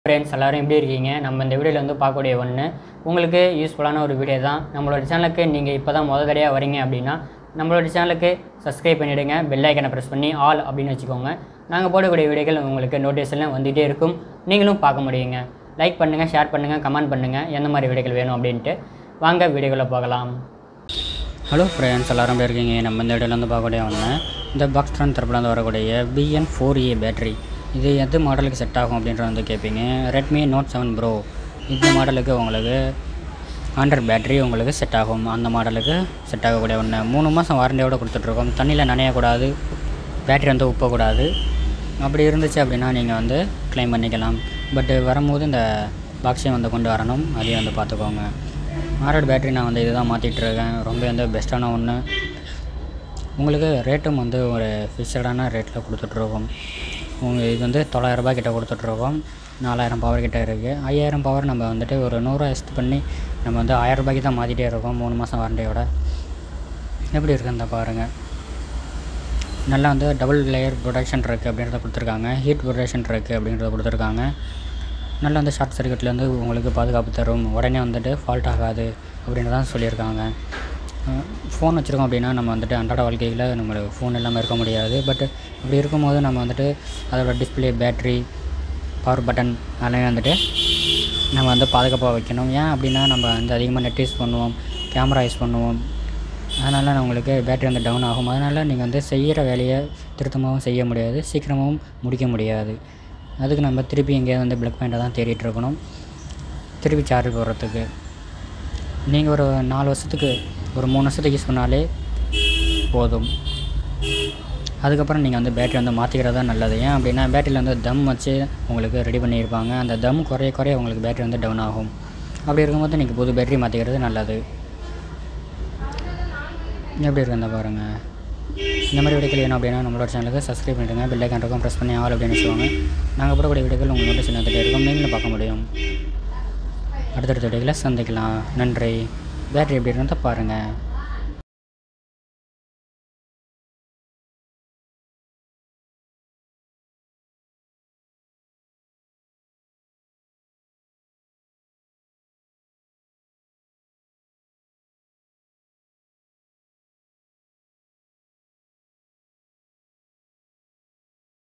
Friends எல்லாரும் எப்படி இருக்கீங்க? நம்ம இந்த வீடியோவில் வந்து பார்க்கக்கூடிய ஒன்று உங்களுக்கு யூஸ்ஃபுல்லான ஒரு வீடியோ தான். நம்மளோட சேனலுக்கு நீங்கள் இப்போ தான் முதல் தடவையாக வரீங்க அப்படின்னா நம்மளோட சேனலுக்கு சப்ஸ்கிரைப் பண்ணிவிடுங்க, பெல் ஐக்கனை ப்ரெஸ் பண்ணி ஆல் அப்படின்னு வச்சுக்கோங்க. நாங்கள் போடக்கூடிய வீடியோக்கள் உங்களுக்கு நோட்டிஃபிகேஷனில் வந்துகிட்டே இருக்கும், நீங்களும் பார்க்க முடியுங்க. லைக் பண்ணுங்கள், ஷேர் பண்ணுங்கள், கமெண்ட் பண்ணுங்கள் எந்த மாதிரி வீடியோக்கள் வேணும் அப்படின்ட்டு. வாங்க வீடியோக்குள்ளே போகலாம். ஹலோ ஃப்ரெண்ட்ஸ் எல்லாரும் எப்படி இருக்கீங்க? நம்ம இந்த வீடியோவில் வந்து பார்க்கக்கூடிய ஒன்று இந்த பாக்ஸ்ட்ரான் தரப்புலேருந்து வரக்கூடிய BN4A பேட்டரி. இது எது மாடலுக்கு செட் ஆகும் அப்படின்றது வந்து கேட்பீங்க. ரெட்மி Note 7 Pro இந்த மாடலுக்கு உங்களுக்கு 100 பேட்டரி உங்களுக்கு செட் ஆகும். அந்த மாடலுக்கு செட் ஆகக்கூடிய ஒன்று 3 மாதம் வாரண்டியோடு கொடுத்துட்ருக்கோம். தண்ணியில் நனையக்கூடாது, பேட்டரி வந்து உப்பக்கூடாது. அப்படி இருந்துச்சு அப்படின்னா நீங்கள் வந்து க்ளைம் பண்ணிக்கலாம். பட்டு வரும்போது இந்த பாக்ஸையும் வந்து கொண்டு வரணும், அதையும் வந்து பார்த்துக்கோங்க. 100 பேட்டரி நான் வந்து இதுதான் மாற்றிட்டுருக்கேன். ரொம்ப வந்து பெஸ்ட்டான ஒன்று. உங்களுக்கு ரேட்டும் வந்து ஒரு ஃபிக்ஸடான ரேட்டில் கொடுத்துட்ருக்கோம். இது வந்து 900 ரூபாய் கிட்ட கொடுத்துட்ருக்கோம். 4000 பவர் கிட்ட இருக்குது. 5000 பவர் நம்ம வந்துட்டு ஒரு 100 எஸ்ட் பண்ணி நம்ம வந்து 1000 ரூபாய்க்கு தான் மாற்றிட்டே இருக்கோம் 3 மாதம் வாரண்டியோட. எப்படி இருக்குன்னு பாருங்கள். நல்லா வந்து டபுள் லேயர் ப்ரொடெக்ஷன் இருக்குது அப்படின்றத கொடுத்துருக்காங்க. ஹீட் ப்ரொடெக்ஷன் இருக்குது அப்படின்றத கொடுத்துருக்காங்க. நல்லா வந்து ஷார்ட் சர்க்யூட்லேருந்து உங்களுக்கு பாதுகாப்பு தரும், உடனே வந்துட்டு ஃபால்ட் ஆகாது அப்படின்றதான் சொல்லியிருக்காங்க. ஃபோன் வச்சுருக்கோம் அப்படின்னா நம்ம வந்துட்டு அன்றாட வாழ்க்கையில் நம்மளுக்கு ஃபோன் இல்லாமல் இருக்க முடியாது. பட் அப்படி இருக்கும்போது நம்ம வந்துட்டு அதோட டிஸ்பிளே, பேட்ரி, பவர் பட்டன் எல்லாமே வந்துட்டு நம்ம வந்து பாதுகாப்பாக வைக்கணும். ஏன் அப்படின்னா நம்ம வந்து அதிகமாக நெட் யூஸ் பண்ணுவோம், கேமரா யூஸ் பண்ணுவோம். அதனால் உங்களுக்கு பேட்டரி வந்து டவுன் ஆகும். அதனால் நீங்கள் வந்து செய்கிற வேலையை திருத்தமாகவும் செய்ய முடியாது, சீக்கிரமாகவும் முடிக்க முடியாது. அதுக்கு நம்ம திருப்பி எங்கேயாவது வந்து ப்ளக் பாயிண்ட்டை தான் தேடிட்டு இருக்கணும் திருப்பி சார்ஜ் போடுறதுக்கு. நீங்கள் ஒரு 4 வருஷத்துக்கு ஒரு 3 வருஷத்துக்கு யூஸ் பண்ணாலே போதும். அதுக்கப்புறம் நீங்கள் வந்து பேட்டரி வந்து மாற்றிக்கிறது தான் நல்லது. ஏன் அப்படின்னா பேட்டரியில் வந்து தம் வச்சு உங்களுக்கு ரெடி பண்ணியிருப்பாங்க. அந்த தம் குறைய உங்களுக்கு பேட்டரி வந்து டவுன் ஆகும். அப்படி இருக்கும்போது நீங்கள் புது பேட்டரி மாற்றிக்கிறது நல்லது. எப்படி இருக்குன்னு பாருங்கள். இந்த மாதிரி வீடியோக்கள் வேணும் அப்படின்னா நம்மளோட சேனலுக்கு சப்ஸ்கிரைப் பண்ணிவிடுங்க, பெல் ஐக்கான் இருக்கும் ப்ரெஸ் பண்ணி ஆல் அப்படின்னு வச்சுக்கோங்க. நாங்கள் போடக்கூடிய வீடியோக்கள் உங்களுக்கு நோட்டிஃபிகேஷன் வந்துகிட்டே இருக்கும், நீங்களும் பார்க்க முடியும். அடுத்தடுத்த வீடியோக்களை சந்திக்கலாம். நன்றி. பேட்டரி எப்படி இருந்தால் பாருங்கள்.